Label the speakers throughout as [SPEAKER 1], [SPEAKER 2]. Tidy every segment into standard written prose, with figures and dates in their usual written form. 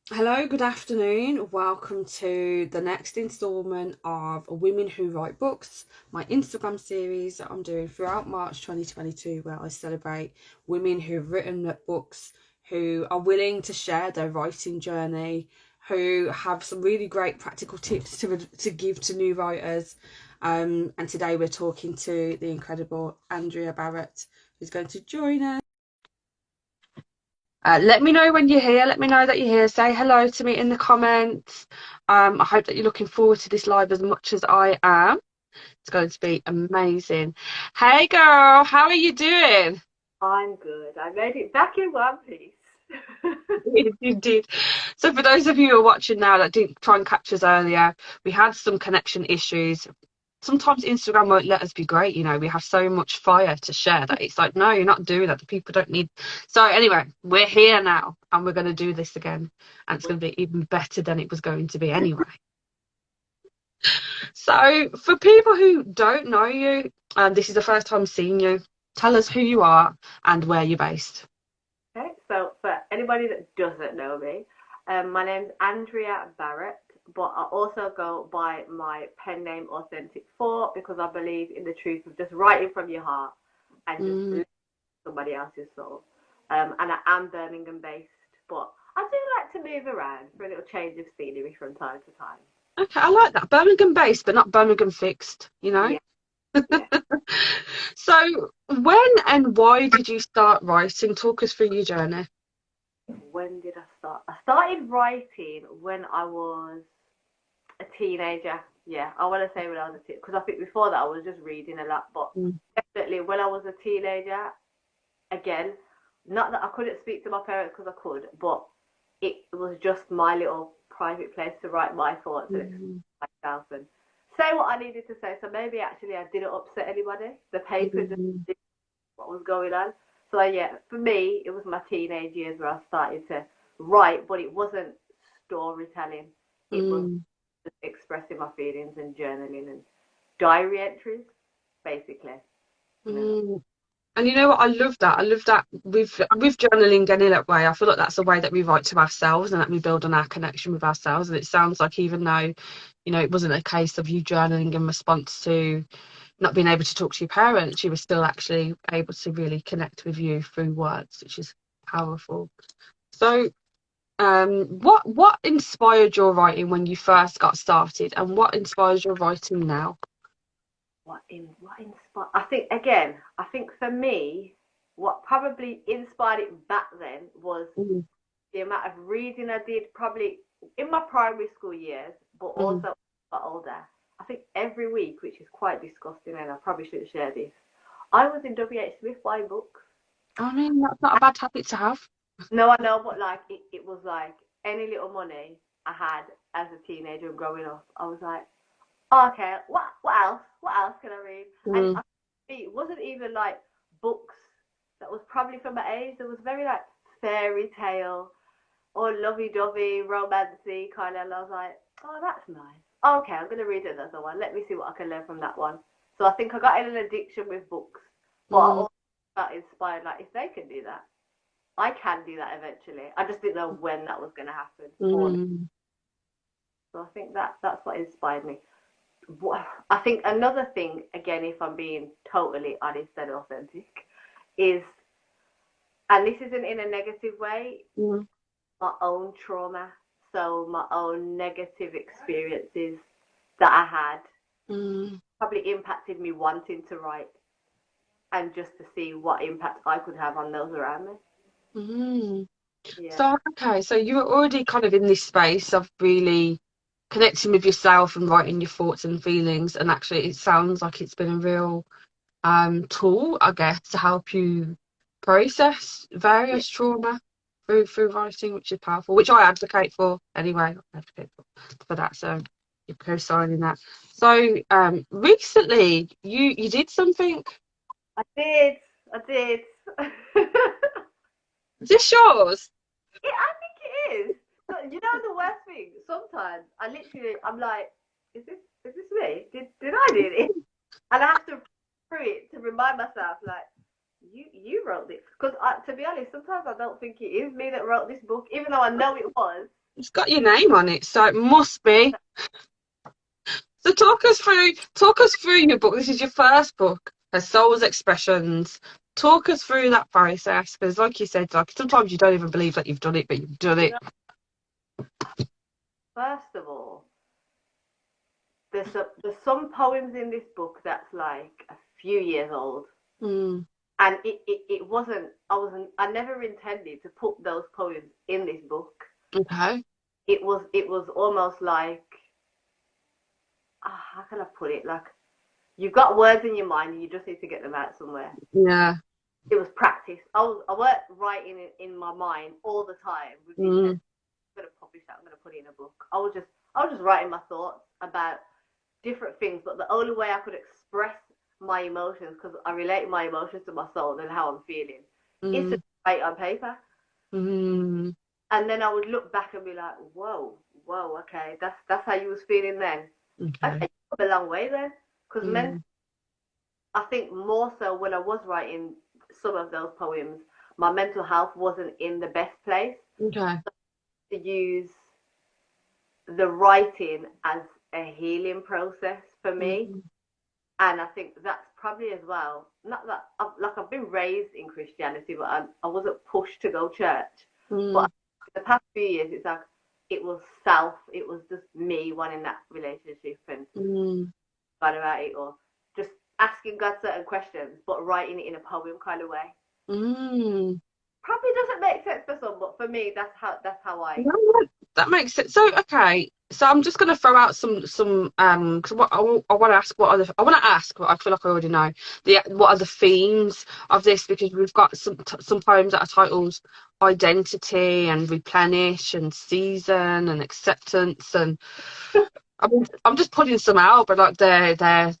[SPEAKER 1] Hello, good afternoon. Welcome to the next instalment of Women Who Write Books, my Instagram series that I'm doing throughout March 2022, where I celebrate women who've written books, who are willing to share their writing journey, who have some really great practical tips to give to new writers. And today we're talking to the incredible Andrea Barrett, who's going to join us. Let me know when you're here. Let me know that you're here. Say hello to me in the comments. I hope that you're looking forward to this live as much as I am. It's going to be amazing. Hey girl, how are you doing?
[SPEAKER 2] I'm good. I made it back in one piece.
[SPEAKER 1] You did. So for those of you who are watching now that didn't try and catch us earlier, we had some connection issues. Sometimes Instagram won't let us be great, we have so much fire to share that it's like, no, you're not doing that. The people don't need. So anyway, we're here now and we're going to do this again. And it's going to be even better than it was going to be anyway. So for people who don't know you, this is the first time seeing you, tell us who you are and where you're based.
[SPEAKER 2] Okay, so for anybody that doesn't know me, my name's Andrea Barrett, but I also go by my pen name Authentic 4 because I believe in the truth of just writing from your heart and just
[SPEAKER 1] Mm.
[SPEAKER 2] lifting somebody else's soul. And I am Birmingham based, but I do like to move around for a little change of scenery from time to time.
[SPEAKER 1] Okay, I like that. Birmingham based, but not Birmingham fixed.
[SPEAKER 2] Yeah, yeah.
[SPEAKER 1] So, when and why did you start writing? Talk us through your journey.
[SPEAKER 2] When did I start? I started writing when I was a teenager. Yeah, I want to say when I was a teenager, because I think before that I was just reading a lot, but
[SPEAKER 1] Mm.
[SPEAKER 2] definitely when I was a teenager, again, not that I couldn't speak to my parents because I could, but it was just my little private place to write my thoughts and express
[SPEAKER 1] Mm.
[SPEAKER 2] myself and say what I needed to say. So maybe actually I didn't upset anybody. The paper just
[SPEAKER 1] Mm.
[SPEAKER 2] did what was going on. So yeah, for me, it was my teenage years where I started to write, but it wasn't storytelling. It was
[SPEAKER 1] Mm.
[SPEAKER 2] just expressing my feelings and journaling and diary entries, basically. You know.
[SPEAKER 1] Mm. And you know what? I love that. I love that with journaling any that way. I feel like that's the way that we write to ourselves and that we build on our connection with ourselves. And it sounds like even though, it wasn't a case of you journaling in response to not being able to talk to your parents, you were still actually able to really connect with you through words, which is powerful. So, what inspired your writing when you first got started, and what inspires your writing now?
[SPEAKER 2] What inspired? I think again. I think for me, what probably inspired it back then was
[SPEAKER 1] Mm.
[SPEAKER 2] the amount of reading I did, probably in my primary school years, but
[SPEAKER 1] Mm.
[SPEAKER 2] also got older. I think every week, which is quite disgusting, and I probably shouldn't share this. I was in WH Smith buying books.
[SPEAKER 1] I mean, that's not a bad habit to have.
[SPEAKER 2] No, I know, but like it was like any little money I had as a teenager growing up, I was like, oh, okay, what else? What else can I read? And
[SPEAKER 1] Mm.
[SPEAKER 2] it wasn't even like books that was probably from my age. It was very like fairy tale or lovey dovey, romancy kind of. And I was like, oh, that's nice. Okay, I'm gonna read another one. Let me see what I can learn from that one. So I think I got in an addiction with books, but I
[SPEAKER 1] Mm.
[SPEAKER 2] also got inspired. Like if they can do that, I can do that eventually. I just didn't know when that was gonna happen for me.
[SPEAKER 1] Mm.
[SPEAKER 2] So I think that's what inspired me. I think another thing, again, if I'm being totally honest and authentic, is, and this isn't in a negative way,
[SPEAKER 1] Mm.
[SPEAKER 2] my own trauma. So my own negative experiences that I had
[SPEAKER 1] Mm.
[SPEAKER 2] probably impacted me wanting to write and just to see what impact I could have on those around me.
[SPEAKER 1] Mm.
[SPEAKER 2] Yeah.
[SPEAKER 1] So, okay, so you were already kind of in this space of really connecting with yourself and writing your thoughts and feelings, and actually, it sounds like it's been a real tool, I guess, to help you process
[SPEAKER 2] Yeah.
[SPEAKER 1] various trauma through writing, which is powerful, which I advocate for anyway. I advocate for that, so you're co-signing that. So recently you did something.
[SPEAKER 2] I did. I did.
[SPEAKER 1] Is this yours?
[SPEAKER 2] Yeah, I think it is. So, you know the worst thing? Sometimes I'm like, is this me? Did I do this? And I have to through it to remind myself, like, you wrote this. Because to be honest, sometimes I don't think it is me that wrote this book, even though I know it was.
[SPEAKER 1] It's got your name on it, so it must be. So talk us through your book. This is your first book, Her Soul's Expressions. Talk us through that process, because like you said, like sometimes you don't even believe that you've done it, but you've done
[SPEAKER 2] You
[SPEAKER 1] it.
[SPEAKER 2] know, first of all, there's some poems in this book that's like a few years old.
[SPEAKER 1] Mm,
[SPEAKER 2] And it wasn't, I never intended to put those poems in this book.
[SPEAKER 1] okay.
[SPEAKER 2] It was almost like, how can I put it? Like, you've got words in your mind and you just need to get them out somewhere.
[SPEAKER 1] Yeah.
[SPEAKER 2] It was practice. I weren't writing it in my mind all the time with the intent,
[SPEAKER 1] Mm,
[SPEAKER 2] I'm gonna publish that, I'm gonna put it in a book. I was just writing my thoughts about different things, but the only way I could express my emotions, because I relate my emotions to my soul and how I'm feeling, is to
[SPEAKER 1] mm,
[SPEAKER 2] write on paper.
[SPEAKER 1] mm,
[SPEAKER 2] And then I would look back and be like, whoa, okay, that's how you was feeling then. Okay,
[SPEAKER 1] okay.
[SPEAKER 2] you come a long way then. Because
[SPEAKER 1] Mm,
[SPEAKER 2] I think more so when I was writing some of those poems, my mental health wasn't in the best place
[SPEAKER 1] okay.
[SPEAKER 2] to use the writing as a healing process for me.
[SPEAKER 1] Mm,
[SPEAKER 2] And I think that's probably as well, not that I've been raised in Christianity, but I wasn't pushed to go church. But
[SPEAKER 1] mm,
[SPEAKER 2] the past few years, it's like it was self, it was just me wanting that relationship and
[SPEAKER 1] mm,
[SPEAKER 2] God about it, or just asking God certain questions, but writing it in a poem kind of way.
[SPEAKER 1] mm.
[SPEAKER 2] Probably doesn't make sense for some, but for me, that's how I.
[SPEAKER 1] No, no, that makes sense. So, okay. So I'm just going to throw out some because what I want to ask what are the I want to ask, but I feel like I already know the what are the themes of this, because we've got some poems that are titled identity and replenish and season and acceptance, and I mean I'm just putting some out, but like they're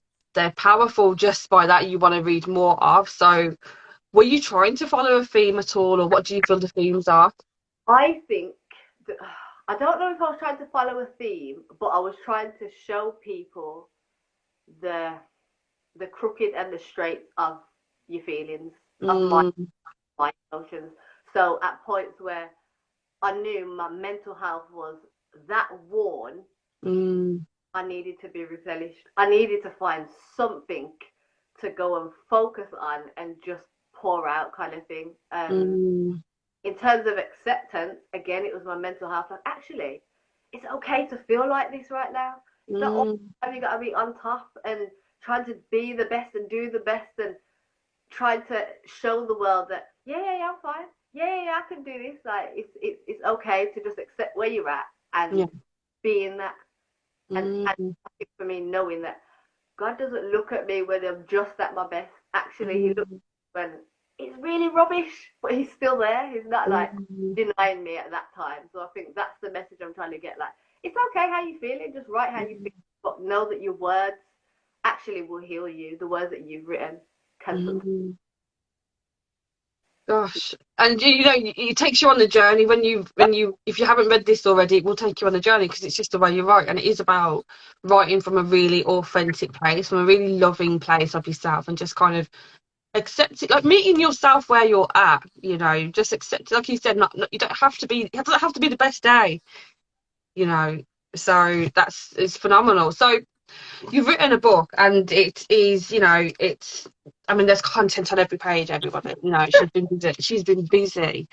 [SPEAKER 1] powerful just by that you want to read more of. So were you trying to follow a theme at all, or what do you feel the themes are?
[SPEAKER 2] I think that, I don't know if I was trying to follow a theme, but I was trying to show people the the crooked and the straight of your feelings, of
[SPEAKER 1] Mm,
[SPEAKER 2] my emotions. So at points where I knew my mental health was that worn,
[SPEAKER 1] mm,
[SPEAKER 2] I needed to be replenished. I needed to find something to go and focus on and just pour out kind of thing.
[SPEAKER 1] mm,
[SPEAKER 2] In terms of acceptance, again, it was my mental health. Like, actually, it's okay to feel like this right now. It's not all
[SPEAKER 1] mm,
[SPEAKER 2] the time you got to be on top and trying to be the best and do the best and trying to show the world that yeah, I'm fine. Yeah, I can do this. Like it's okay to just accept where you're at
[SPEAKER 1] yeah.
[SPEAKER 2] and be in that. And
[SPEAKER 1] Mm,
[SPEAKER 2] I think for me, knowing that God doesn't look at me when I'm just at my best. Actually, He looks
[SPEAKER 1] mm,
[SPEAKER 2] when it's really rubbish, but He's still there. He's not like
[SPEAKER 1] mm,
[SPEAKER 2] denying me at that time. So I think that's the message I'm trying to get. Like, it's okay how you feeling. Just write how you feel, but know that your words actually will heal you. The words that you've written can sometimes.
[SPEAKER 1] mm. Gosh, and you know, it takes you on the journey when you if you haven't read this already, it will take you on the journey because it's just the way you write, and it is about writing from a really authentic place, from a really loving place of yourself, and just kind of accept it, like meeting yourself where you're at. You know, just accept it, like you said. Not you don't have to be. It doesn't have to be the best day. You know, so that's it's phenomenal. So you've written a book and it is, you know, it's I mean there's content on every page, everybody. You know, she's been busy.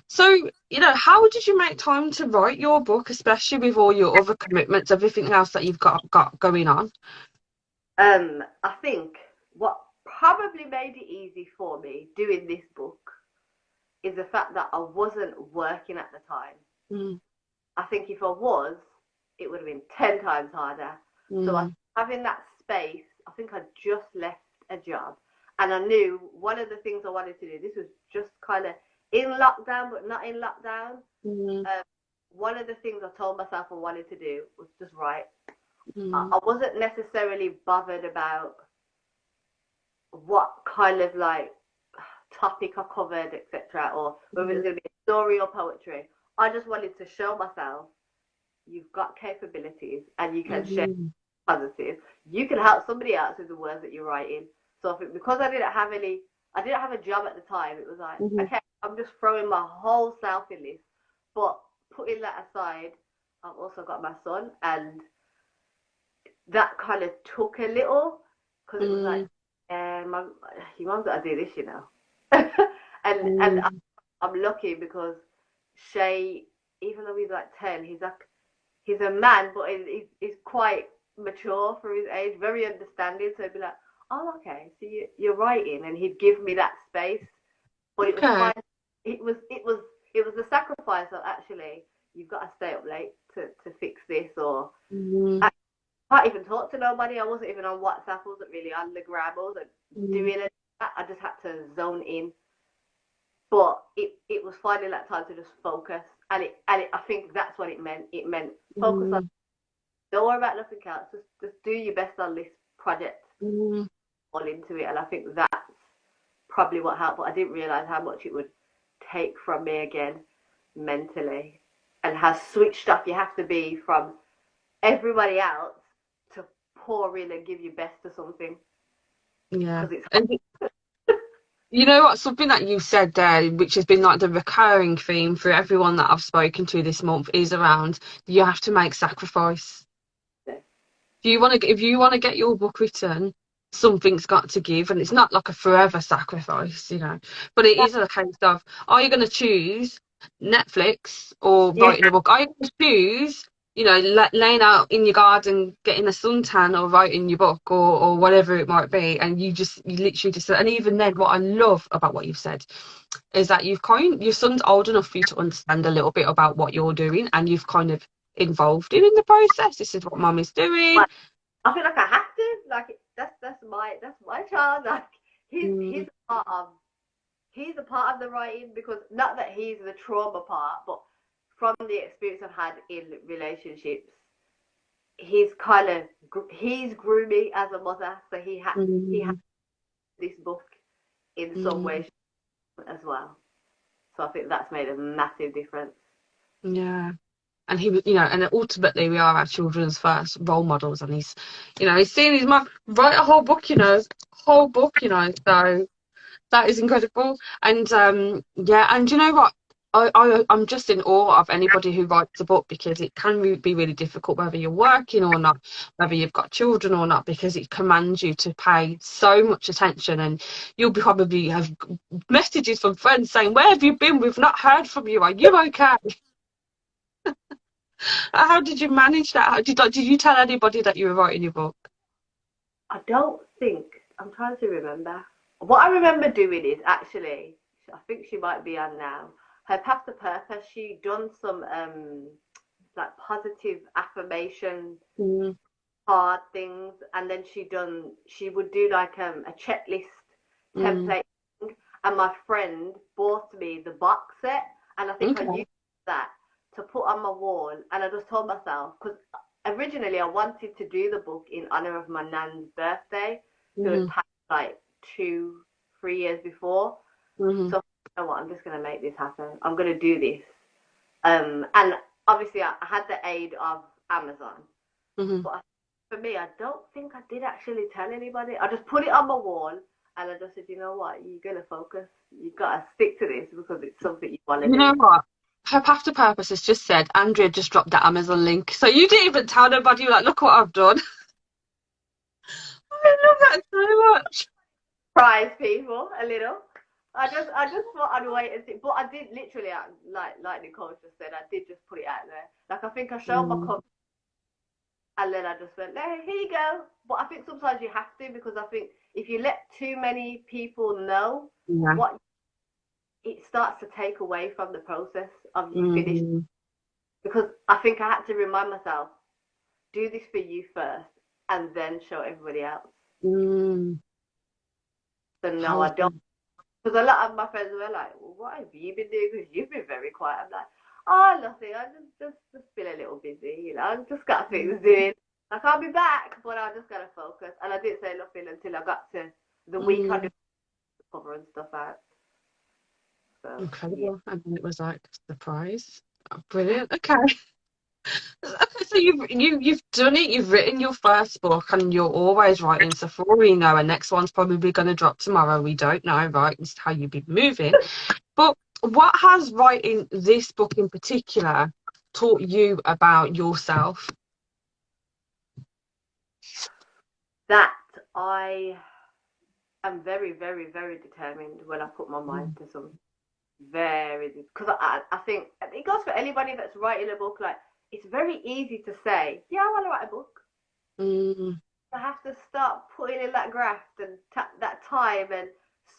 [SPEAKER 1] So, you know, how did you make time to write your book, especially with all your other commitments, everything else that you've got going on?
[SPEAKER 2] I think what probably made it easy for me doing this book is the fact that I wasn't working at the time.
[SPEAKER 1] Mm,
[SPEAKER 2] I think if I was, it would have been 10 times harder. So
[SPEAKER 1] mm,
[SPEAKER 2] having that space, I think I just left a job. And I knew one of the things I wanted to do, this was just kind of in lockdown, but not in lockdown.
[SPEAKER 1] mm,
[SPEAKER 2] Um, One of the things I told myself I wanted to do was just write.
[SPEAKER 1] mm,
[SPEAKER 2] I wasn't necessarily bothered about what kind of like topic I covered, etc., or whether it was
[SPEAKER 1] mm,
[SPEAKER 2] going to be a story or poetry. I just wanted to show myself you've got capabilities and you can share
[SPEAKER 1] mm,
[SPEAKER 2] positive. You can help somebody else with the words that you're writing. So because I didn't have a job at the time. It was like,
[SPEAKER 1] mm,
[SPEAKER 2] okay, I'm just throwing my whole self in this. But putting that aside, I've also got my son, and that kind of took a little because it was like,
[SPEAKER 1] Mm,
[SPEAKER 2] your mum's got to do this, and
[SPEAKER 1] mm,
[SPEAKER 2] I'm lucky because Shay, even though he's like 10, he's a man, but he's quite mature for his age, very understanding. So he'd be like, "Oh, okay, so you're writing," and he'd give me that space. But it was
[SPEAKER 1] okay.
[SPEAKER 2] fine. It was the sacrifice of actually you've got to stay up late to fix this, or
[SPEAKER 1] Mm,
[SPEAKER 2] I can't even talk to nobody. I wasn't even on WhatsApp. I wasn't really on the gram. I wasn't
[SPEAKER 1] mm,
[SPEAKER 2] doing it. I just had to zone in. But it was finding that time to just focus, and I think that's what it meant. It meant focus on.
[SPEAKER 1] mm,
[SPEAKER 2] Don't worry about nothing else. Just do your best on this project,
[SPEAKER 1] mm.
[SPEAKER 2] all into it. And I think that's probably what helped. But I didn't realize how much it would take from me again mentally, and how switched off you have to be from everybody else to pour in and give your best to something
[SPEAKER 1] Yeah.
[SPEAKER 2] because it's
[SPEAKER 1] And you know what? Something that you said there, which has been like the recurring theme for everyone that I've spoken to this month, is around you have to make sacrifice.
[SPEAKER 2] hard.
[SPEAKER 1] If you want to get your book written, something's got to give, and it's not like a forever sacrifice, but it is a case of, are you going to choose Netflix or
[SPEAKER 2] Yeah,
[SPEAKER 1] writing a book? Are you going to choose, laying out in your garden, getting a suntan, or writing your book, or whatever it might be? And you literally just, and even then, what I love about what you've said is that your son's old enough for you to understand a little bit about what you're doing, and you've kind of involved him in the process. This is what mum is doing.
[SPEAKER 2] but I feel like I have to. Like that's my child. Like he's
[SPEAKER 1] Mm,
[SPEAKER 2] he's a part of he's a part of the writing because not that he's the trauma part, but from the experience I've had in relationships, he's grew me as a mother, so he had
[SPEAKER 1] mm,
[SPEAKER 2] this book in some
[SPEAKER 1] mm.
[SPEAKER 2] way as well. So I think that's made a massive difference.
[SPEAKER 1] Yeah. And he was, and ultimately we are our children's first role models. And he's seen his mum write a whole book, whole book, so that is incredible. And yeah, and you know what? I'm just in awe of anybody who writes a book, because it can be really difficult, whether you're working or not, whether you've got children or not, because it commands you to pay so much attention. And you'll probably have messages from friends saying, "Where have you been? We've not heard from you. Are you okay?" How did you manage that? Did you tell anybody that you were writing your book?
[SPEAKER 2] I don't think I'm trying to remember. What I remember doing is actually, I think she might be on now. Her Path to Purpose. She done some like positive affirmation
[SPEAKER 1] Mm,
[SPEAKER 2] hard things, and then she would do like a checklist
[SPEAKER 1] mm,
[SPEAKER 2] template thing, and my friend bought me the box set, and I think I
[SPEAKER 1] okay.
[SPEAKER 2] used that to put on my wall, and I just told myself, because originally I wanted to do the book in honor of my nan's birthday, who had
[SPEAKER 1] Mm,
[SPEAKER 2] passed like 2-3 years before.
[SPEAKER 1] mm,
[SPEAKER 2] So you know what, I'm just gonna make this happen. I'm gonna do this. And obviously I had the aid of Amazon,
[SPEAKER 1] mm.
[SPEAKER 2] but for me, I don't think I did actually tell anybody. I just put it on my wall, and I just said, you know what, you're gonna focus. You gotta stick to this because it's something you want to
[SPEAKER 1] You know
[SPEAKER 2] do.
[SPEAKER 1] what? Her Path to Purpose has just said Andrea just dropped that Amazon link. So you didn't even tell nobody. You're like, look what I've done. I love that so much.
[SPEAKER 2] Surprise people a little. I just thought I'd wait and see, but I did literally, like Nicole just said, I did just put it out there. Like I think I showed my
[SPEAKER 1] Mm,
[SPEAKER 2] cover, and then I just went, hey, here you go. But I think sometimes you have to, because I think if you let too many people know
[SPEAKER 1] yeah.
[SPEAKER 2] what, it starts to take away from the process of you finish.
[SPEAKER 1] Mm,
[SPEAKER 2] Because I think I had to remind myself, do this for you first, and then show everybody else.
[SPEAKER 1] mm.
[SPEAKER 2] So no, I don't.
[SPEAKER 1] Powerful.
[SPEAKER 2] Because a lot of my friends were like, well, "What have you been doing? Because you've been very quiet." I'm like, "Oh, nothing. I just been a little busy. I've just got things doing. I can't be back, but I just gotta focus." And I didn't say nothing until I got to the week I
[SPEAKER 1] Mm,
[SPEAKER 2] did the cover and stuff out. So yeah,
[SPEAKER 1] incredible. And then it was like, surprise. Oh, brilliant. Okay. Okay, so you've done it. You've written your first book, and you're always writing. So for all we know, a next one's probably going to drop tomorrow. We don't know, right? It's how you've been moving. But what has writing this book in particular? taught you about yourself?
[SPEAKER 2] That I am very, very, very determined when I put my mind
[SPEAKER 1] Mm.
[SPEAKER 2] to something. Very, because I think it goes for anybody that's writing a book. Like, it's very easy to say, yeah, I want to write a book.
[SPEAKER 1] Mm.
[SPEAKER 2] I have to start putting in that graft and that time and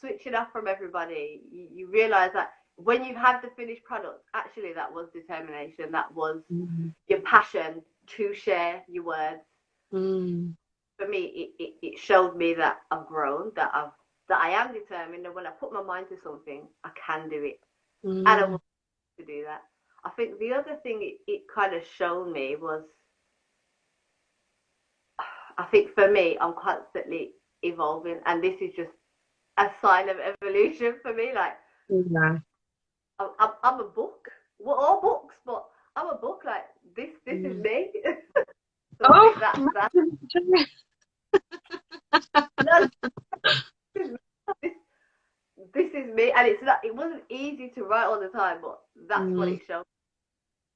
[SPEAKER 2] switching up from everybody. You realize that when you have the finished product, actually that was determination. That was
[SPEAKER 1] Mm.
[SPEAKER 2] your passion to share your words.
[SPEAKER 1] Mm.
[SPEAKER 2] For me, it showed me that I've grown, that I am determined, and when I put my mind to something, I can do it, and I
[SPEAKER 1] Mm.
[SPEAKER 2] will to do that. I think the other thing it kind of showed me was, I think for me, I'm constantly evolving, and this is just a sign of evolution for me. Like,
[SPEAKER 1] Yeah.
[SPEAKER 2] I'm a book. We're all books, but I'm a book. Like, this is
[SPEAKER 1] Mm.
[SPEAKER 2] me. So I
[SPEAKER 1] Oh,
[SPEAKER 2] think that's that. No, this, this is me, and it's not. It wasn't easy to write all the time, but that's what
[SPEAKER 1] mm.
[SPEAKER 2] it showed.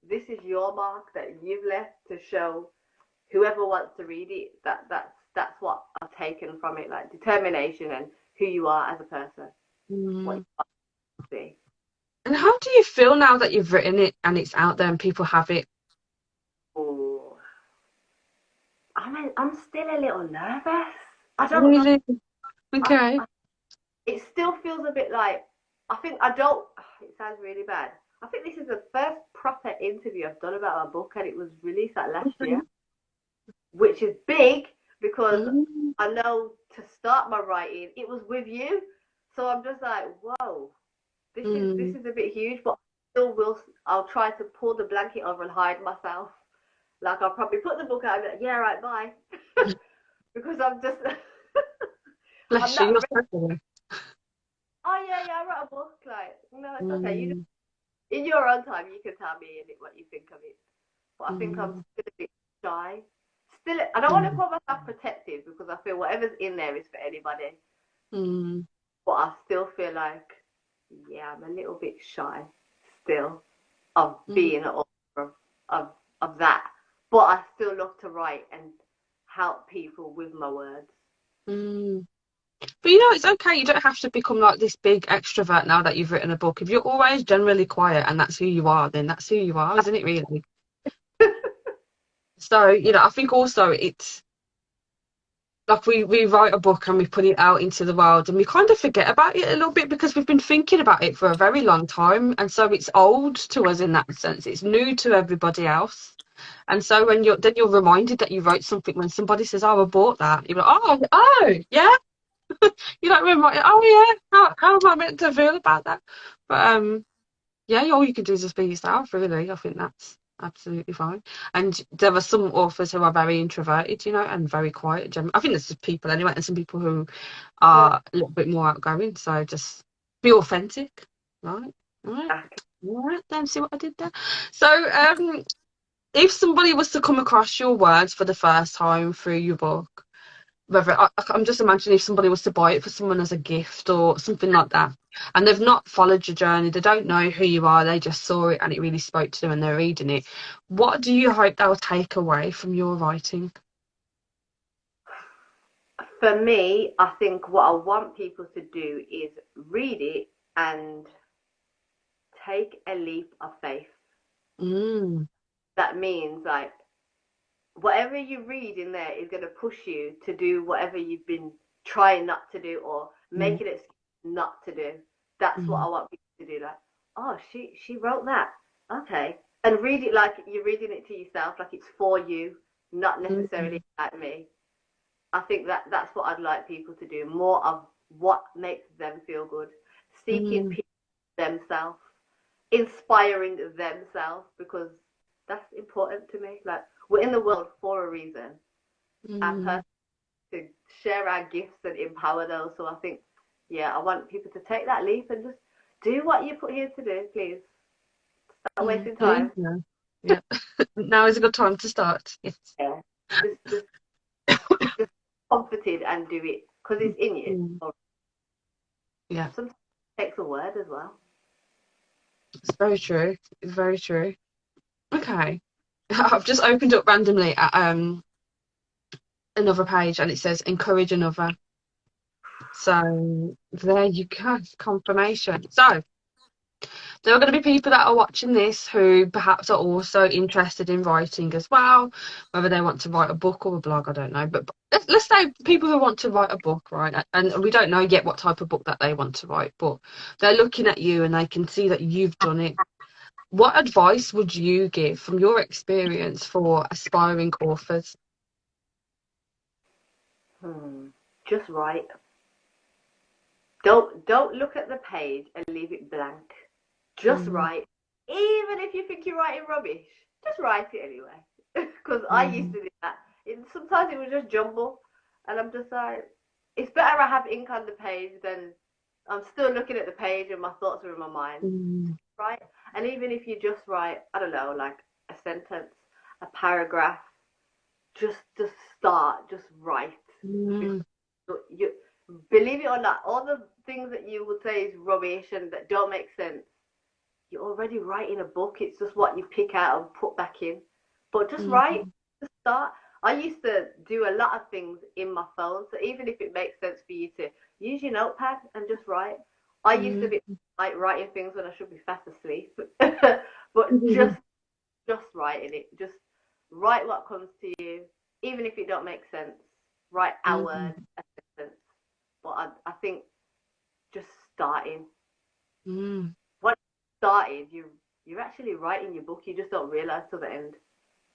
[SPEAKER 2] This is your mark that you've left to show whoever wants to read it. That's what I've taken from it, like determination and who you are as a person. What you
[SPEAKER 1] Mm.
[SPEAKER 2] want to be.
[SPEAKER 1] And how do you feel now that you've written it and it's out there and people have it?
[SPEAKER 2] Oh, I'm still a little nervous. I don't know.
[SPEAKER 1] Really? Okay.
[SPEAKER 2] I, it still feels a bit like, I think I don't. It sounds really bad. I think this is the first proper interview I've done about my book, and it was released like last year, which is big because
[SPEAKER 1] Mm.
[SPEAKER 2] I know to start my writing, it was with you. So I'm just like, whoa, this
[SPEAKER 1] Mm.
[SPEAKER 2] is a bit huge, but still will. I'll try to pull the blanket over and hide myself. Like, I'll probably put the book out and be like, yeah, right, bye, because I'm just I'm
[SPEAKER 1] Bless you,
[SPEAKER 2] not
[SPEAKER 1] you're
[SPEAKER 2] ready.
[SPEAKER 1] so funny.
[SPEAKER 2] Oh yeah, yeah, I wrote a book. Like, no, it's okay. You
[SPEAKER 1] Mm.
[SPEAKER 2] in your own time, you can tell me what you think of it. But I think I'm
[SPEAKER 1] Mm.
[SPEAKER 2] still a bit shy. Still, I don't want to
[SPEAKER 1] Mm.
[SPEAKER 2] call myself protective because I feel whatever's in there is for anybody.
[SPEAKER 1] Mm.
[SPEAKER 2] But I still feel like, yeah, I'm a little bit shy still of
[SPEAKER 1] Mm.
[SPEAKER 2] being an author of, of that. But I still love to write and help people with my words.
[SPEAKER 1] Mm. But you know, it's okay. You don't have to become like this big extrovert now that you've written a book. If you're always generally quiet and that's who you are, then that's who you are, isn't it, really? So, you know, I think also it's like we write a book and we put it out into the world and we kind of forget about it a little bit because we've been thinking about it for a very long time. And so it's old to us in that sense. It's new to everybody else. And so when you're reminded that you wrote something when somebody says, "Oh, I bought that," you're like, "Oh, yeah." You don't remind, "Oh, yeah. How am I meant to feel about that?" But yeah, all you can do is just be yourself, really. I think that's absolutely fine. And there are some authors who are very introverted, you know, and very quiet. I think there's just people anyway, and some people who
[SPEAKER 2] Yeah.
[SPEAKER 1] are a little bit more outgoing. So just be authentic, right? All right. All right, then see what I did there. So, if somebody was to come across your words for the first time through your book, whether I'm just imagining if somebody was to buy it for someone as a gift or something like that, and they've not followed your journey, they don't know who you are, they just saw it and it really spoke to them and they're reading it. What do you hope they'll take away from your writing?
[SPEAKER 2] For me, I think what I want people to do is read it and take a leap of faith.
[SPEAKER 1] Mm.
[SPEAKER 2] That means, like, whatever you read in there is going to push you to do whatever you've been trying not to do or
[SPEAKER 1] Mm.
[SPEAKER 2] make it not to do. That's what
[SPEAKER 1] Mm.
[SPEAKER 2] I want people to do. Like, oh, she wrote that. Okay. And read it like you're reading it to yourself, like it's for you, not necessarily
[SPEAKER 1] Mm.
[SPEAKER 2] at me. I think that's what I'd like people to do. More of what makes them feel good. Seeking
[SPEAKER 1] Mm.
[SPEAKER 2] people themselves, inspiring themselves, because that's important to me. Like, we're in the world for a reason. Our
[SPEAKER 1] Mm.
[SPEAKER 2] purpose to share our gifts and empower those. So I think, yeah, I want people to take that leap and just do what you put here to do, please. Stop
[SPEAKER 1] Mm.
[SPEAKER 2] wasting
[SPEAKER 1] Mm.
[SPEAKER 2] time.
[SPEAKER 1] Yeah. Yeah. Now is a good time to start. Yes.
[SPEAKER 2] Yeah. Just just comforted and do it because it's in you.
[SPEAKER 1] Mm. Yeah.
[SPEAKER 2] Sometimes it takes a word as well.
[SPEAKER 1] It's very true. It's very true. Okay. I've just opened up randomly at another page and it says encourage another. So there you go, confirmation. So there are going to be people that are watching this who perhaps are also interested in writing as well, whether they want to write a book or a blog, I don't know. But let's say people who want to write a book, right? And we don't know yet what type of book that they want to write, but they're looking at you and they can see that you've done it. What advice would you give from your experience for aspiring authors?
[SPEAKER 2] Just write. Don't look at the page and leave it blank. Just
[SPEAKER 1] Mm,
[SPEAKER 2] write. Even if you think you're writing rubbish, just write it anyway. Because I used
[SPEAKER 1] mm,
[SPEAKER 2] to do that. Sometimes it was just jumble, and I'm just like, it's better I have ink on the page than I'm still looking at the page and my thoughts are in my mind.
[SPEAKER 1] mm,
[SPEAKER 2] Right? And even if you just write, I don't know, like a sentence, a paragraph, just start, just write. Because
[SPEAKER 1] mm,
[SPEAKER 2] you believe it or not, all the things that you would say is rubbish and that don't make sense, you're already writing a book. It's just what you pick out and put back in. But just write,
[SPEAKER 1] mm,
[SPEAKER 2] just start. I used to do a lot of things in my phone, so even if it makes sense for you to use your notepad and just write. I used to
[SPEAKER 1] mm,
[SPEAKER 2] be like writing things when I should be fast asleep, but just writing it. Just write what comes to you, even if it don't make sense. Write a
[SPEAKER 1] mm,
[SPEAKER 2] word, a sentence. But I think just starting.
[SPEAKER 1] mm.
[SPEAKER 2] Once you started, you're actually writing your book. You just don't realize till the end.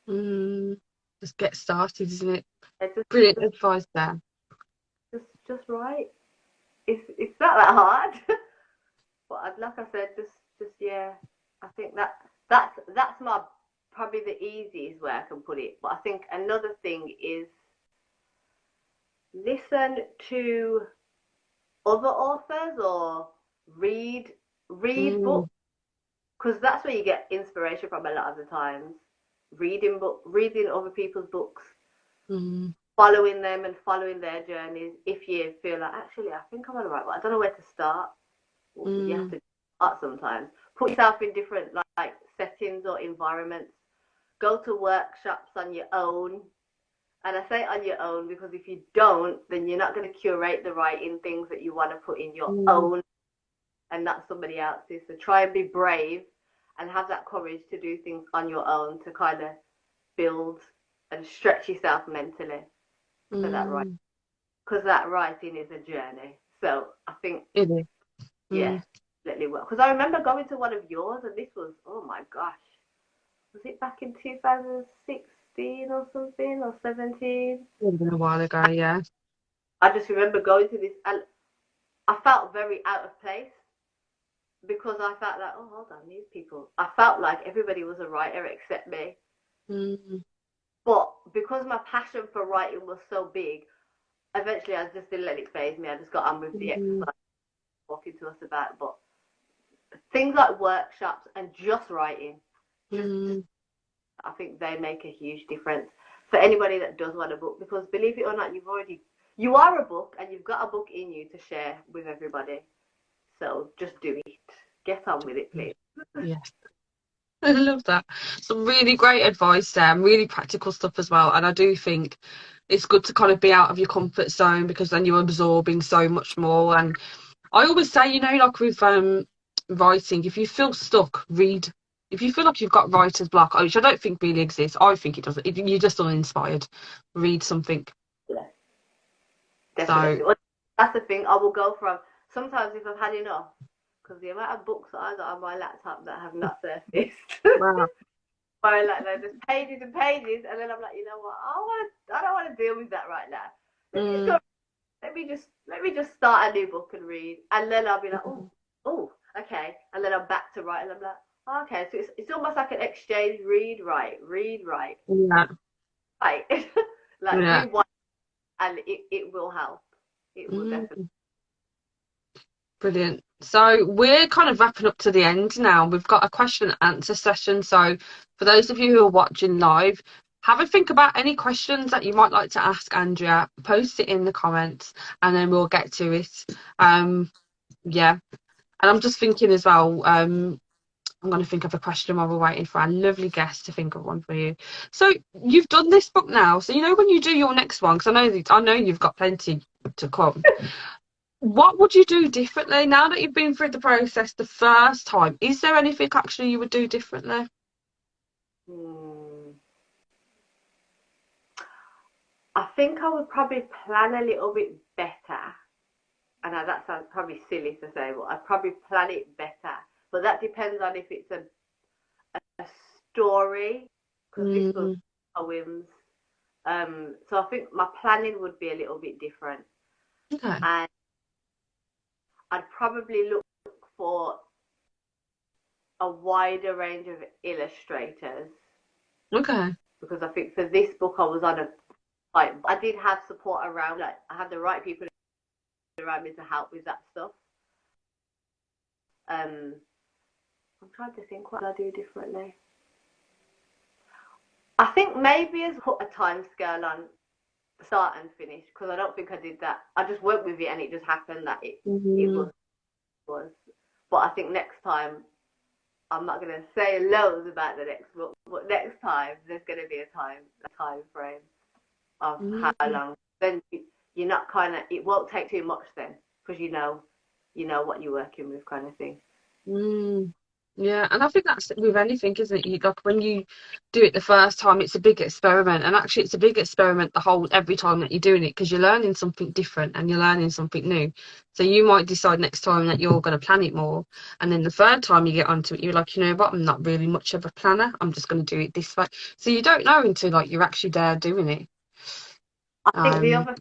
[SPEAKER 1] Mm, just get started, isn't it?
[SPEAKER 2] It's
[SPEAKER 1] Brilliant advice there.
[SPEAKER 2] just write. It's not that hard. But like I said, just yeah. I think that's my probably the easiest way I can put it. But I think another thing is listen to other authors or read
[SPEAKER 1] Mm,
[SPEAKER 2] books because that's where you get inspiration from a lot of the times. Reading other people's books,
[SPEAKER 1] mm,
[SPEAKER 2] following them and following their journeys. If you feel like actually, I think I'm gonna write, but I don't know where to start. Well, you have
[SPEAKER 1] mm,
[SPEAKER 2] to start sometimes. Put yourself in different like settings or environments. Go to workshops on your own. And I say on your own because if you don't, then you're not going to curate the writing things that you want to put in your
[SPEAKER 1] mm,
[SPEAKER 2] own and not somebody else's. So try and be brave and have that courage to do things on your own to kind of build and stretch yourself mentally for that writing.
[SPEAKER 1] mm.
[SPEAKER 2] Because that writing is a journey. So I think,
[SPEAKER 1] It is.
[SPEAKER 2] yeah,
[SPEAKER 1] Mm.
[SPEAKER 2] definitely well. Because I remember going to one of yours and this was, oh my gosh, was it back in 2016 or something or 17?
[SPEAKER 1] Would have been a while ago, yeah.
[SPEAKER 2] I just remember going to this and I felt very out of place because I felt like, oh, hold on, these people. I felt like everybody was a writer except me.
[SPEAKER 1] Mm,
[SPEAKER 2] But because my passion for writing was so big, eventually I just didn't let it phase me. I just got on with the
[SPEAKER 1] mm,
[SPEAKER 2] exercise talking to us about. But things like workshops and just writing, just
[SPEAKER 1] mm,
[SPEAKER 2] I think they make a huge difference for anybody that does want a book. Because believe it or not, you are a book and you've got a book in you to share with everybody. So just do it. Get on with it, please.
[SPEAKER 1] yes. I love that. Some really great advice there, and really practical stuff as well. And I do think it's good to kind of be out of your comfort zone because then you're absorbing so much more. And I always say, like with writing, if you feel stuck, read. If you feel like you've got writer's block, which I don't think really exists, I think it doesn't. If you're just uninspired, read something.
[SPEAKER 2] Yeah,
[SPEAKER 1] So,
[SPEAKER 2] definitely. Well, that's the thing. I will go from sometimes if I've had enough, because the amount of books that I got on my laptop that have not surfaced,
[SPEAKER 1] wow.
[SPEAKER 2] where like there's just pages and pages, and then I'm like, you know what? I don't want to deal with that right now. Let me just go.
[SPEAKER 1] Mm,
[SPEAKER 2] Let me just start a new book and read, and then I'll be like, oh, okay, and then I'm back to write, and I'm like, oh, okay, so it's almost like an exchange. Read, write,
[SPEAKER 1] yeah,
[SPEAKER 2] right. Like
[SPEAKER 1] yeah.
[SPEAKER 2] do one, and it will help. It will definitely.
[SPEAKER 1] Mm. Brilliant. So we're kind of wrapping up to the end now. We've got a question and answer session. So for those of you who are watching live, have a think about any questions that you might like to ask Andrea. Post it in the comments and then we'll get to it. Yeah. And I'm just thinking as well, I'm going to think of a question while we're waiting for our lovely guest to think of one for you. So you've done this book now. So you know when you do your next one, because I know you've got plenty to come. What would you do differently now that you've been through the process the first time? Is there anything actually you would do differently?
[SPEAKER 2] I think I would probably plan a little bit better. I know that sounds probably silly to say, but I'd probably plan it better. But that depends on if it's a story, because this was
[SPEAKER 1] Mm,
[SPEAKER 2] poems. So I think my planning would be a little bit different.
[SPEAKER 1] okay.
[SPEAKER 2] And I'd probably look for a wider range of illustrators,
[SPEAKER 1] Okay.
[SPEAKER 2] because I think for this book I was on a, like, I did have support around, like I had the right people around me to help with that stuff. I'm trying to think what I do differently. I think maybe as put a time scale on start and finish, because I don't think I did that. I just went with it and it just happened that it
[SPEAKER 1] Mm,
[SPEAKER 2] was. But I think next time, I'm not going to say loads about the next book, but next time there's going to be a time frame of how
[SPEAKER 1] mm,
[SPEAKER 2] long. Then you're not kind of, it won't take too much then, because you know what you're working with, kind of thing.
[SPEAKER 1] mm. Yeah, and I think that's with anything, isn't it? You like when you do it the first time, it's a big experiment, and actually, it's a big experiment the whole every time that you're doing it because you're learning something different and you're learning something new. So you might decide next time that you're going to plan it more, and then the third time you get onto it, you're like, you know what, I'm not really much of a planner. I'm just going to do it this way. So you don't know until like you're actually there doing it.
[SPEAKER 2] I think the
[SPEAKER 1] Um,
[SPEAKER 2] other thing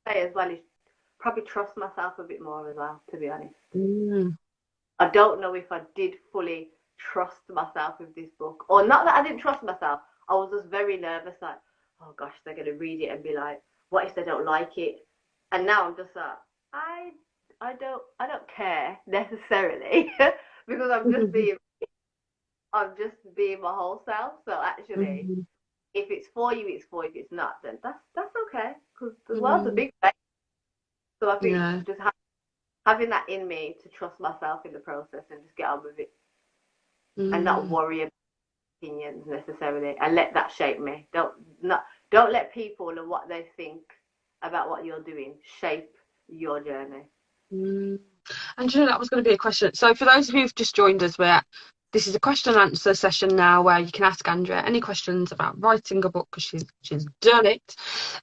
[SPEAKER 2] to say as well is probably trust myself a bit more as well, to be honest.
[SPEAKER 1] mm,
[SPEAKER 2] I don't know if I did fully trust myself with this book, or not that I didn't trust myself. I was just very nervous, like, oh gosh, they're gonna read it and be like, what if they don't like it? And now I'm just like, I don't care necessarily because I'm just being my whole self. So actually,
[SPEAKER 1] mm,
[SPEAKER 2] if it's for you, it's for you. If it's not, then that's okay, because the world's a
[SPEAKER 1] mm,
[SPEAKER 2] big place. So I think
[SPEAKER 1] yeah.
[SPEAKER 2] just having that in me to trust myself in the process and just get on with it and not
[SPEAKER 1] Mm.
[SPEAKER 2] worry about opinions necessarily, and let that shape me. Don't let people and what they think about what you're doing shape your journey.
[SPEAKER 1] Mm. And you know, that was going to be a question. So, for those of you who've just joined us, this is a question and answer session now where you can ask Andrea any questions about writing a book because she's done it.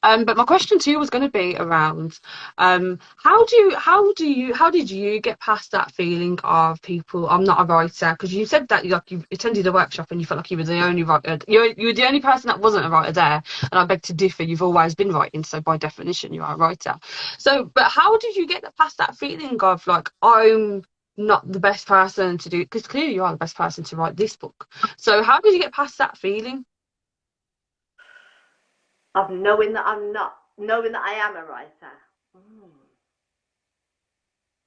[SPEAKER 1] But my question to you was going to be around how did you get past that feeling of people, I'm not a writer? Because you said that you attended a workshop and you felt like you were the only writer. You were the only person that wasn't a writer there, and I beg to differ. You've always been writing, so by definition, you are a writer. So, but how did you get past that feeling of like, I'm not the best person to do, because clearly you are the best person to write this book. So how did you get past that feeling?
[SPEAKER 2] Of knowing that I'm not, knowing that I am a writer. Mm.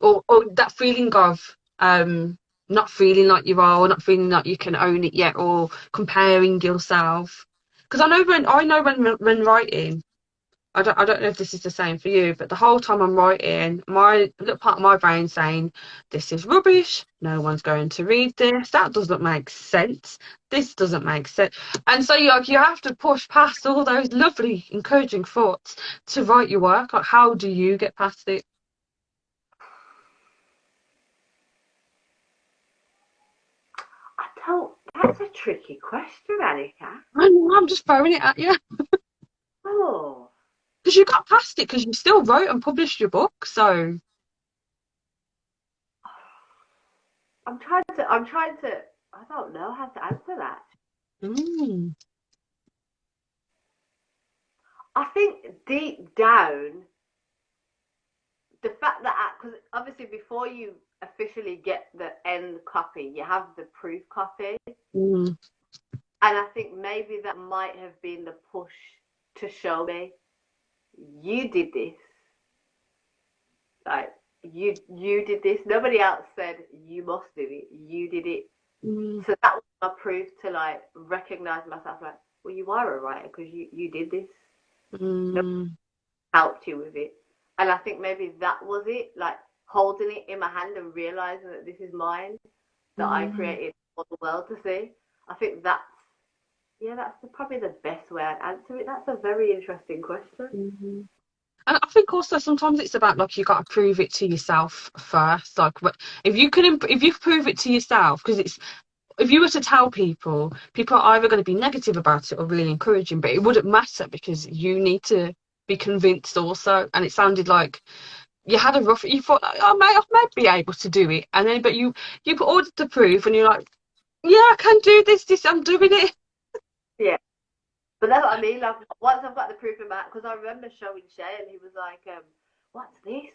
[SPEAKER 1] Or that feeling of not feeling like you are, or not feeling like you can own it yet, or comparing yourself. Because I know when writing, I don't know if this is the same for you, but the whole time I'm writing, my little part of my brain saying, this is rubbish, no one's going to read this, that doesn't make sense, this doesn't make sense. And so you have to push past all those lovely, encouraging thoughts to write your work. Like, how do you get past it?
[SPEAKER 2] I don't. That's a tricky question, Annika.
[SPEAKER 1] I'm just throwing it at you.
[SPEAKER 2] Oh,
[SPEAKER 1] Because you got past it, because you still wrote and published your book, so...
[SPEAKER 2] I'm trying to. I'm trying to. I don't know how to answer that.
[SPEAKER 1] Mm,
[SPEAKER 2] I think deep down, the fact that, because obviously before you officially get the end copy, you have the proof copy,
[SPEAKER 1] mm,
[SPEAKER 2] and I think maybe that might have been the push to show me you did this. Like, you did this. Nobody else said you must do it. You did it.
[SPEAKER 1] mm,
[SPEAKER 2] So that was my proof to like recognize myself. Like, well, you are a writer because you did this. Nobody
[SPEAKER 1] mm,
[SPEAKER 2] helped you with it. And I think maybe that was it. Like holding it in my hand and realizing that this is mine, that I
[SPEAKER 1] mm,
[SPEAKER 2] created for the world to see. I think that's probably the best way I'd answer it. That's a very interesting question.
[SPEAKER 1] Mhm. And I think also sometimes it's about like you got to prove it to yourself first. Like if you can, if you prove it to yourself, because it's if you were to tell people, people are either going to be negative about it or really encouraging, but it wouldn't matter because you need to be convinced also. And it sounded like you had a rough, you thought, like, I might be able to do it. And then, but you ordered the proof and you're like, yeah, I can do this, I'm doing it.
[SPEAKER 2] Yeah. But that's what I mean. Like once I've got the proof of that, because I remember showing Shay, and he was like, "What's this?"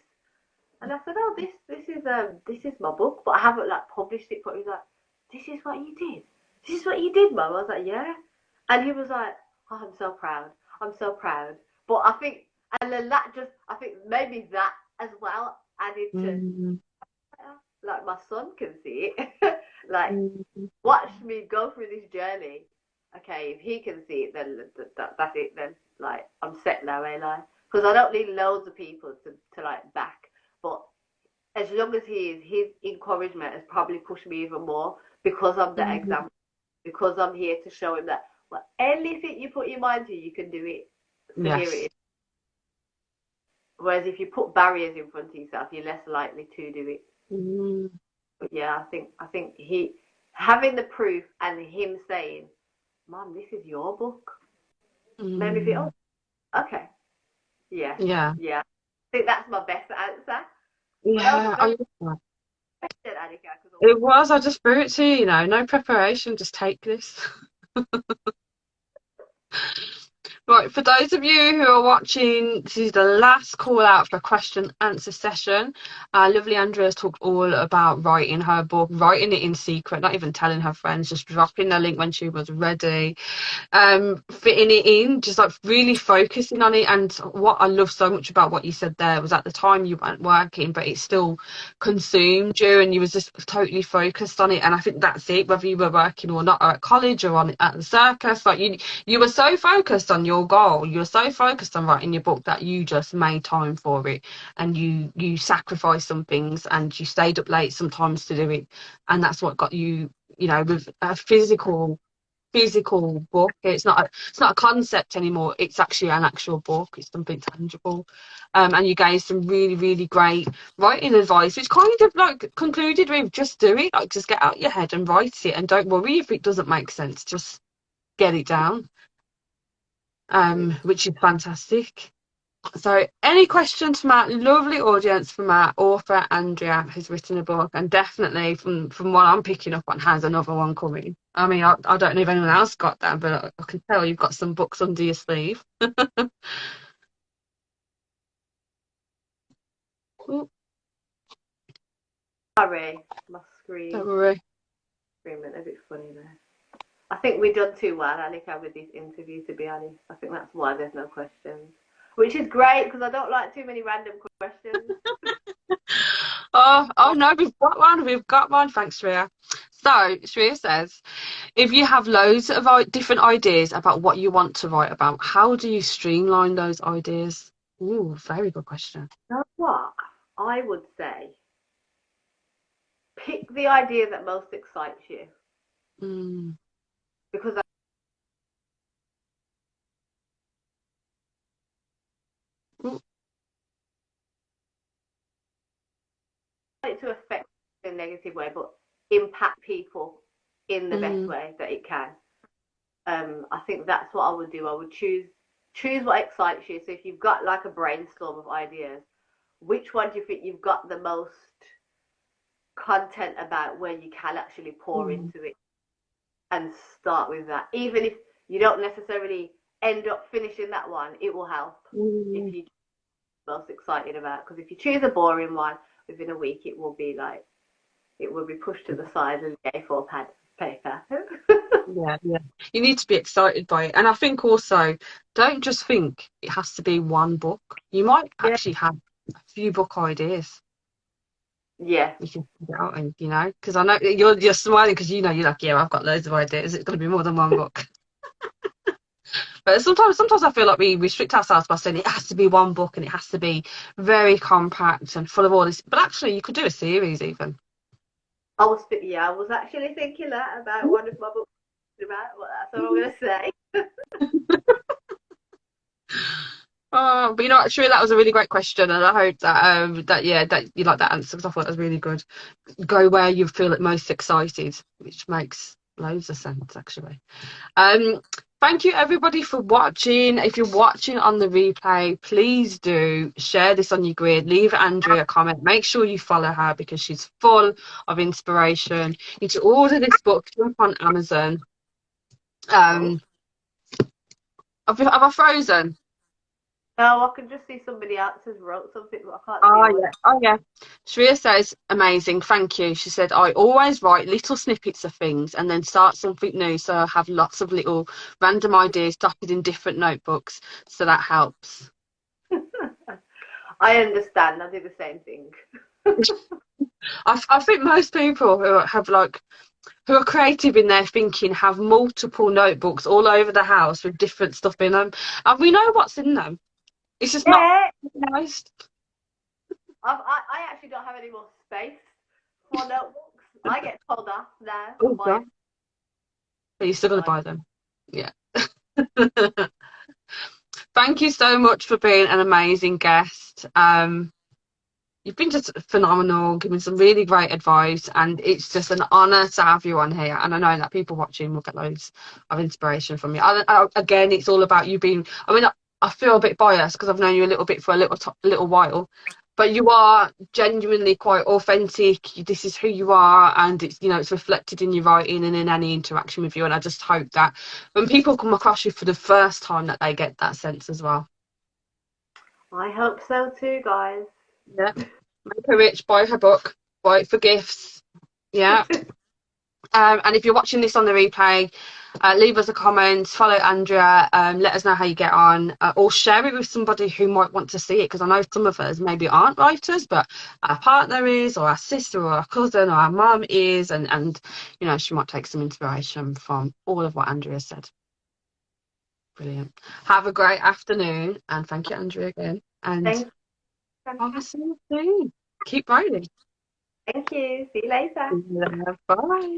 [SPEAKER 2] And I said, "Oh, this is my book, but I haven't like published it." But he was like, "This is what you did. This is what you did, Mum." I was like, "Yeah," and he was like, "Oh, I'm so proud. I'm so proud." But I think, and then I think maybe that as well added to
[SPEAKER 1] Mm,
[SPEAKER 2] like my son can see it, like watch me go through this journey. Okay, if he can see it, then that's it. Then like I'm set now, ain't I? Because I don't need loads of people to like back. But as long as he is, his encouragement has probably pushed me even more because I'm the
[SPEAKER 1] mm,
[SPEAKER 2] example. Because I'm here to show him that well, anything you put your mind to, you can do it. So here it
[SPEAKER 1] yes.
[SPEAKER 2] is. Whereas if you put barriers in front of yourself, you're less likely to do it.
[SPEAKER 1] Mm,
[SPEAKER 2] But yeah, I think he having the proof and him saying, "Mom, this is your book," made me feel,
[SPEAKER 1] mm,
[SPEAKER 2] "Oh, okay, yeah,
[SPEAKER 1] yeah.
[SPEAKER 2] yeah." I think that's my best answer. But that was a
[SPEAKER 1] Yeah, I
[SPEAKER 2] very
[SPEAKER 1] love that.
[SPEAKER 2] good question, Annika. Because
[SPEAKER 1] It was. I just threw it to you, no preparation, just take this. Right, for those of you who are watching, this is the last call out for a question answer session. Lovely Andrea's talked all about writing her book, writing it in secret, not even telling her friends, just dropping the link when she was ready, fitting it in, just like really focusing on it. And what I love so much about what you said there was at the time you weren't working, but it still consumed you and you was just totally focused on it. And I think that's it, whether you were working or not, or at college or on at the circus, like you were so focused on your goal, you were so focused on writing your book that you just made time for it, and you sacrificed some things and you stayed up late sometimes to do it, and that's what got you, with a physical book. It's not a concept anymore, it's actually an actual book, it's something tangible. And you gave some really really great writing advice, which kind of like concluded with just do it, like just get out your head and write it, and don't worry if it doesn't make sense, just get it down, which is fantastic. So any questions from our lovely audience, from our author Andrea, who's written a book, and definitely from what I'm picking up on, has another one coming. I mean, I don't know if anyone else got that, but I can tell you've got some books under your sleeve. Ooh,
[SPEAKER 2] sorry, my
[SPEAKER 1] don't worry.
[SPEAKER 2] screen went a bit funny there. I think we done too well, Annika, with this interview. To be honest, I think that's why there's no questions, which is great because I don't like too many random questions.
[SPEAKER 1] Oh no, we've got one. We've got one. Thanks, Shreya. So Shreya says, if you have loads of different ideas about what you want to write about, how do you streamline those ideas? Ooh, very good question.
[SPEAKER 2] You know what? I would say pick the idea that most excites you
[SPEAKER 1] Mm.
[SPEAKER 2] because
[SPEAKER 1] Ooh,
[SPEAKER 2] I want it to affect in a negative way, but impact people in the best
[SPEAKER 1] mm,
[SPEAKER 2] way that it can. I think that's what I would do. I would choose what excites you. So if you've got like a brainstorm of ideas, which one do you think you've got the most content about where you can actually pour
[SPEAKER 1] mm,
[SPEAKER 2] into it and start with that. Even if you don't necessarily end up finishing that one, it will help if
[SPEAKER 1] mm.
[SPEAKER 2] you most excited about. Because if you choose a boring one, within a week it will be like it will be pushed to the side of the A4 pad paper.
[SPEAKER 1] Yeah, yeah. You need to be excited by it. And I think also, don't just think it has to be one book. You might
[SPEAKER 2] Yeah,
[SPEAKER 1] actually have a few book ideas
[SPEAKER 2] yeah,
[SPEAKER 1] you can put out, and because I know you're smiling because you're like, yeah, I've got loads of ideas. It's going to be more than one book. But sometimes I feel like we restrict ourselves by saying it has to be one book and it has to be very compact and full of all this. But actually, you could do a series even.
[SPEAKER 2] I was actually thinking that about one of my books about. Well, that's what I'm going to say.
[SPEAKER 1] Oh, but you know what, Shreya, that was a really great question, and I hope that that yeah, that you like that answer, because I thought that was really good. Go where you feel it most excited, which makes loads of sense actually. Um, Thank you everybody for watching. If you're watching on the replay, please do share this on your grid. Leave Andrea a comment. Make sure you follow her because she's full of inspiration. You need to order this book. Jump on Amazon.
[SPEAKER 2] Oh.
[SPEAKER 1] Um, have I frozen?
[SPEAKER 2] No, I can just see somebody else has wrote something, but I can't see
[SPEAKER 1] Oh
[SPEAKER 2] yours.
[SPEAKER 1] yeah, oh yeah. Shreya says, amazing, thank you. She said, I always write little snippets of things and then start something new, so I have lots of little random ideas dotted in different notebooks, so that helps.
[SPEAKER 2] I understand. I do the same thing.
[SPEAKER 1] I think most people who have like who are creative in their thinking have multiple notebooks all over the house with different stuff in them, and we know what's in them. It's just not
[SPEAKER 2] Yeah,
[SPEAKER 1] organised.
[SPEAKER 2] I actually don't have any more space for notebooks. I get told off now for
[SPEAKER 1] Oh
[SPEAKER 2] buying.
[SPEAKER 1] God, but you still got to
[SPEAKER 2] Like,
[SPEAKER 1] buy them. Yeah. Thank you so much for being an amazing guest. You've been just phenomenal, giving some really great advice, and it's just an honour to have you on here. And I know that people watching will get loads of inspiration from you. Again, it's all about you being. I mean, I feel a bit biased because I've known you a little bit for a little while, but you are genuinely quite authentic. This is who you are, and it's it's reflected in your writing and in any interaction with you. And I just hope that when people come across you for the first time, that they get that sense as well.
[SPEAKER 2] I hope so too, guys.
[SPEAKER 1] Yeah. Make her rich, buy her book, buy it for gifts. Yeah. And if you're watching this on the replay, leave us a comment, follow Andrea, let us know how you get on, or share it with somebody who might want to see it, because I know some of us maybe aren't writers, but our partner is, or our sister, or our cousin, or our mum is, and she might take some inspiration from all of what Andrea said. Brilliant. Have a great afternoon, and thank you, Andrea, again. And
[SPEAKER 2] Thank,
[SPEAKER 1] I'll see you soon. Keep writing.
[SPEAKER 2] thank you. See you later.
[SPEAKER 1] Bye.